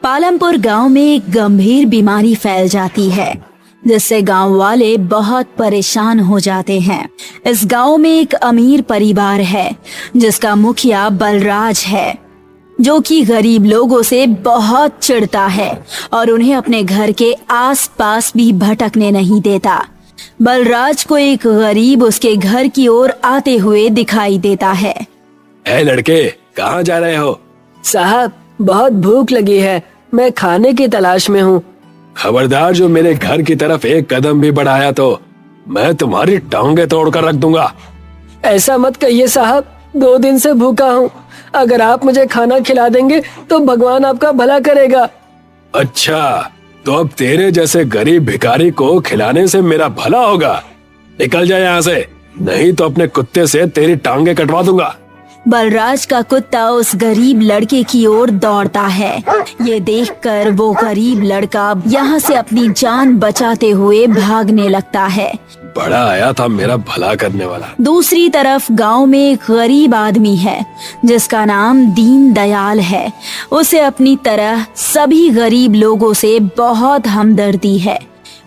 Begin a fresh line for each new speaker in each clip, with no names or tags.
पालमपुर गांव में एक गंभीर बीमारी फैल जाती है जिससे गांव वाले बहुत परेशान हो जाते हैं। इस गांव में एक अमीर परिवार है जिसका मुखिया बलराज है, जो कि गरीब लोगों से बहुत चिढ़ता है और उन्हें अपने घर के आसपास भी भटकने नहीं देता। बलराज को एक गरीब उसके घर की ओर आते हुए दिखाई देता है।
ए लड़के, कहाँ जा रहे हो?
साहब, बहुत भूख लगी है, मैं खाने की तलाश में हूँ।
खबरदार, जो मेरे घर की तरफ एक कदम भी बढ़ाया तो मैं तुम्हारी टांगे तोड़कर रख दूंगा।
ऐसा मत कहिए साहब, 2 दिन से भूखा हूँ। अगर आप मुझे खाना खिला देंगे तो भगवान आपका भला करेगा।
अच्छा, तो अब तेरे जैसे गरीब भिखारी को खिलाने से मेरा भला होगा? निकल जा यहाँ से, नहीं तो अपने कुत्ते से तेरी टांगे कटवा दूंगा।
बलराज का कुत्ता उस गरीब लड़के की ओर दौड़ता है। ये देखकर वो गरीब लड़का यहाँ से अपनी जान बचाते हुए भागने लगता है।
बड़ा आया था मेरा भला करने वाला।
दूसरी तरफ गांव में एक गरीब आदमी है जिसका नाम दीन दयाल है। उसे अपनी तरह सभी गरीब लोगों से बहुत हमदर्दी है।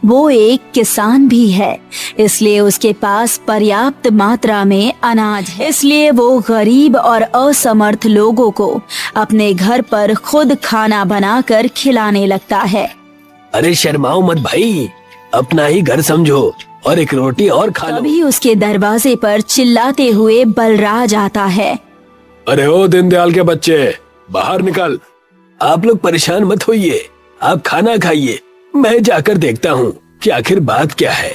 वो एक किसान भी है, इसलिए उसके पास पर्याप्त मात्रा में अनाज है। इसलिए वो गरीब और असमर्थ लोगों को अपने घर पर खुद खाना बनाकर खिलाने लगता है।
अरे शर्माओ मत भाई, अपना ही घर समझो और एक रोटी और खा लो।
तभी उसके दरवाजे पर चिल्लाते हुए बलराज आता है।
अरे ओ दीनदयाल के बच्चे, बाहर निकल।
आप लोग परेशान मत होइए, आप खाना खाइए, मैं जाकर देखता हूँ कि आखिर बात क्या है।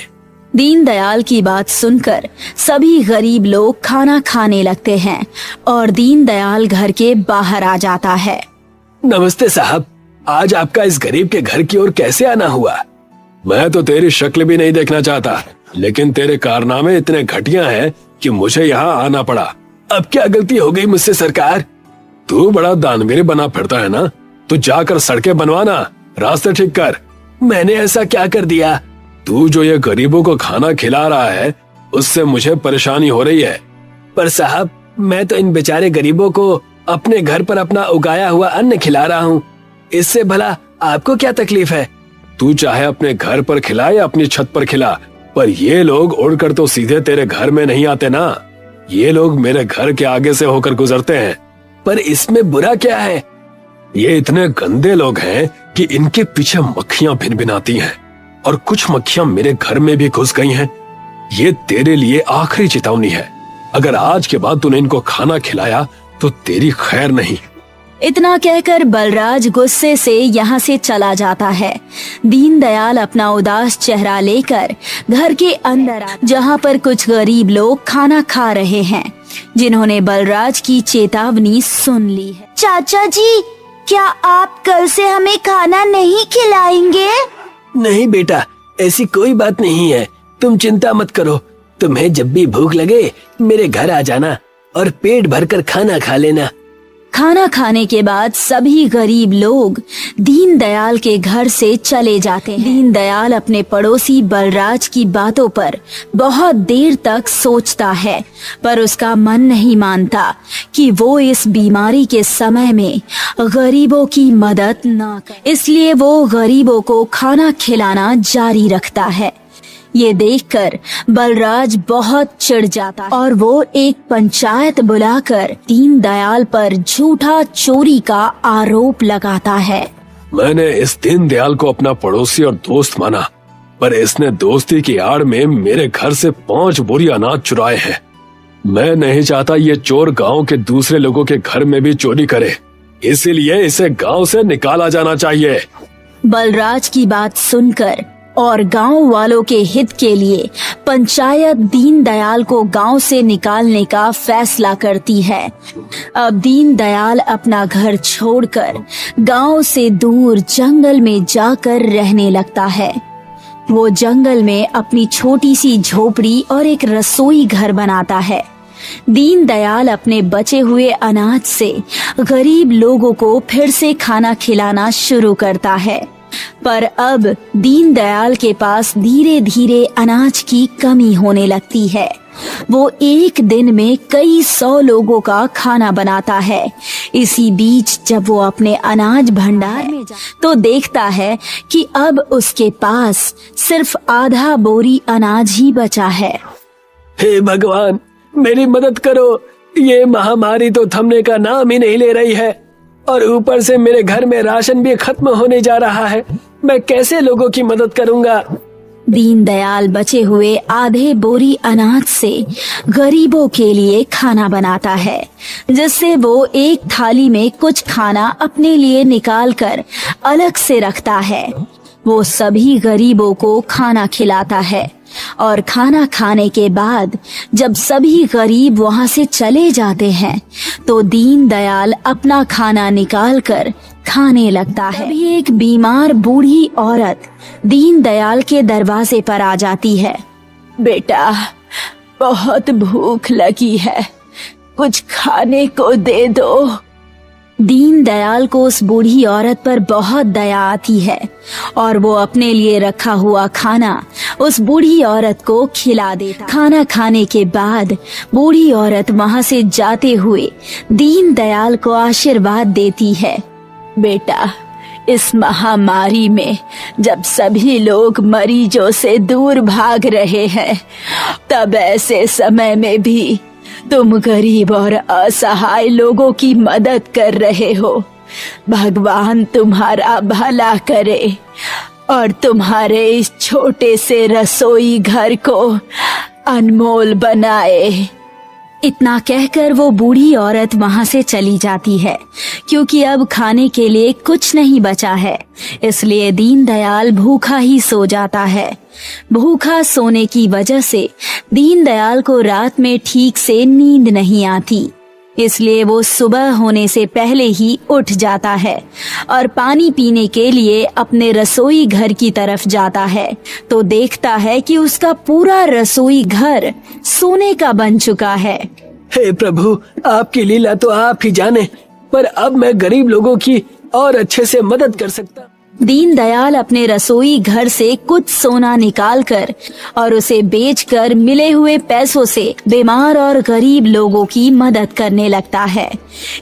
दीन दयाल की बात सुनकर सभी गरीब लोग खाना खाने लगते हैं और दीन दयाल घर के बाहर आ जाता है।
नमस्ते साहब, आज आपका इस गरीब के घर की ओर कैसे आना हुआ?
मैं तो तेरी शक्ल भी नहीं देखना चाहता, लेकिन तेरे कारनामे इतने घटिया हैं कि मुझे यहाँ आना पड़ा।
अब क्या गलती हो गई मुझसे सरकार?
तू बड़ा दानवीर बना फिरता है ना, तू जाकर सड़कें बनवाना, रास्ते ठीक कर।
मैंने ऐसा क्या कर दिया?
तू जो ये गरीबों को खाना खिला रहा है उससे मुझे परेशानी हो रही है।
पर साहब, मैं तो इन बेचारे गरीबों को अपने घर पर अपना उगाया हुआ अन्न खिला रहा हूँ, इससे भला आपको क्या तकलीफ है?
तू चाहे अपने घर पर खिला या अपनी छत पर खिला, पर ये लोग उड़कर तो सीधे तेरे घर में नहीं आते ना। ये लोग मेरे घर के आगे से होकर गुजरते हैं।
पर इसमें बुरा क्या है?
ये इतने गंदे लोग हैं कि इनके पीछे मक्खियां भिनभिनाती हैं और कुछ मक्खियां मेरे घर में भी घुस गई हैं। ये तेरे लिए आखिरी चेतावनी है। अगर आज के बाद तूने इनको खाना खिलाया तो तेरी खैर नहीं।
इतना कहकर बलराज गुस्से से यहाँ से चला जाता है। दीन दयाल अपना उदास चेहरा लेकर घर के अंदर आता, जहाँ पर कुछ गरीब लोग खाना खा रहे हैं, जिन्होंने बलराज की चेतावनी सुन ली है।
चाचा जी, क्या आप कल से हमें खाना नहीं खिलाएंगे?
नहीं बेटा, ऐसी कोई बात नहीं है, तुम चिंता मत करो। तुम्हें जब भी भूख लगे मेरे घर आ जाना और पेट भरकर खाना खा लेना।
खाना खाने के बाद सभी गरीब लोग दीन दयाल के घर से चले जाते हैं। दीन दयाल अपने पड़ोसी बलराज की बातों पर बहुत देर तक सोचता है, पर उसका मन नहीं मानता कि वो इस बीमारी के समय में गरीबों की मदद न करे। इसलिए वो गरीबों को खाना खिलाना जारी रखता है। ये देखकर बलराज बहुत चिढ़ जाता है और वो एक पंचायत बुलाकर दीन दयाल पर झूठा चोरी का आरोप लगाता है।
मैंने इस दीन दयाल को अपना पड़ोसी और दोस्त माना, पर इसने दोस्ती की आड़ में मेरे घर से 5 बोरी अनाज चुराए हैं। मैं नहीं चाहता ये चोर गांव के दूसरे लोगों के घर में भी चोरी करे, इसीलिए इसे गांव से निकाला जाना चाहिए।
बलराज की बात सुनकर और गांव वालों के हित के लिए पंचायत दीन दयाल को गांव से निकालने का फैसला करती है। अब दीन दयाल अपना घर छोड़कर गांव से दूर जंगल में जाकर रहने लगता है। वो जंगल में अपनी छोटी सी झोपड़ी और एक रसोई घर बनाता है। दीन दयाल अपने बचे हुए अनाज से गरीब लोगों को फिर से खाना खिलाना शुरू करता है। पर अब दीनदयाल के पास धीरे धीरे अनाज की कमी होने लगती है। वो एक दिन में कई 100 लोगों का खाना बनाता है। इसी बीच जब वो अपने अनाज भंडार में तो देखता है कि अब उसके पास सिर्फ आधा बोरी अनाज ही बचा है।
हे भगवान, मेरी मदद करो। ये महामारी तो थमने का नाम ही नहीं ले रही है और ऊपर से मेरे घर में राशन भी खत्म होने जा रहा है। मैं कैसे लोगों की मदद करूंगा?
दीनदयाल बचे हुए आधे बोरी अनाज से गरीबों के लिए खाना बनाता है, जिससे वो एक थाली में कुछ खाना अपने लिए निकाल कर अलग से रखता है। वो सभी गरीबों को खाना खिलाता है और खाना खाने के बाद जब सभी गरीब वहां से चले जाते हैं तो दीनदयाल अपना खाना निकाल कर खाने लगता है। तभी एक बीमार बूढ़ी औरत दीनदयाल के दरवाजे पर आ जाती है। बेटा, बहुत भूख लगी है, कुछ खाने को दे दो। दीनदयाल को उस बूढ़ी औरत पर बहुत दया आती है और वो अपने लिए रखा हुआ खाना उस बूढ़ी औरत को खिला देता। खाना खाने के बाद बूढ़ी औरत वहां से जाते हुए दीनदयाल को आशीर्वाद देती है। बेटा, इस महामारी में जब सभी लोग मरीजों से दूर भाग रहे हैं, तब ऐसे समय में भी तुम गरीब और असहाय लोगों की मदद कर रहे हो। भगवान तुम्हारा भला करे और तुम्हारे इस छोटे से रसोई घर को अनमोल बनाए। इतना कहकर वो बूढ़ी औरत वहां से चली जाती है, क्योंकि अब खाने के लिए कुछ नहीं बचा है। इसलिए दीनदयाल भूखा ही सो जाता है। भूखा सोने की वजह से दीनदयाल को रात में ठीक से नींद नहीं आती। इसलिए वो सुबह होने से पहले ही उठ जाता है और पानी पीने के लिए अपने रसोई घर की तरफ जाता है तो देखता है कि उसका पूरा रसोई घर सोने का बन चुका है।
हे प्रभु, आपकी लीला तो आप ही जाने, पर अब मैं गरीब लोगों की और अच्छे से मदद कर सकता।
दीनदयाल अपने रसोई घर से कुछ सोना निकालकर और उसे बेचकर मिले हुए पैसों से बीमार और गरीब लोगों की मदद करने लगता है।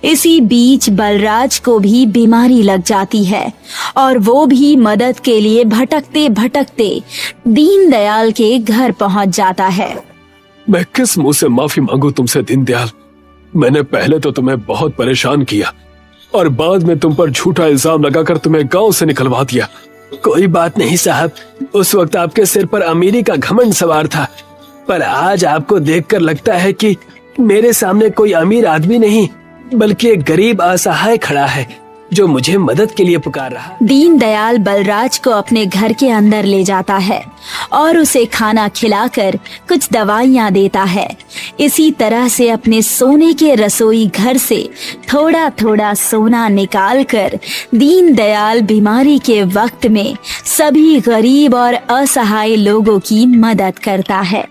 इसी बीच बलराज को भी बीमारी लग जाती है और वो भी मदद के लिए भटकते भटकते दीनदयाल के घर पहुंच जाता है।
मैं किस मुंह से माफी मांगू तुमसे दीनदयाल। मैंने पहले तो तुम्हें बहुत परेशान किया और बाद में तुम पर झूठा इल्जाम लगाकर तुम्हें गांव से निकलवा दिया।
कोई बात नहीं साहब, उस वक्त आपके सिर पर अमीरी का घमंड सवार था, पर आज आपको देखकर लगता है कि मेरे सामने कोई अमीर आदमी नहीं बल्कि एक गरीब असहाय खड़ा है जो मुझे मदद के लिए पुकार रहा।
दीनदयाल बलराज को अपने घर के अंदर ले जाता है और उसे खाना खिलाकर कुछ दवाइयाँ देता है। इसी तरह से अपने सोने के रसोई घर से थोड़ा थोड़ा सोना निकालकर दीनदयाल बीमारी के वक्त में सभी गरीब और असहाय लोगों की मदद करता है।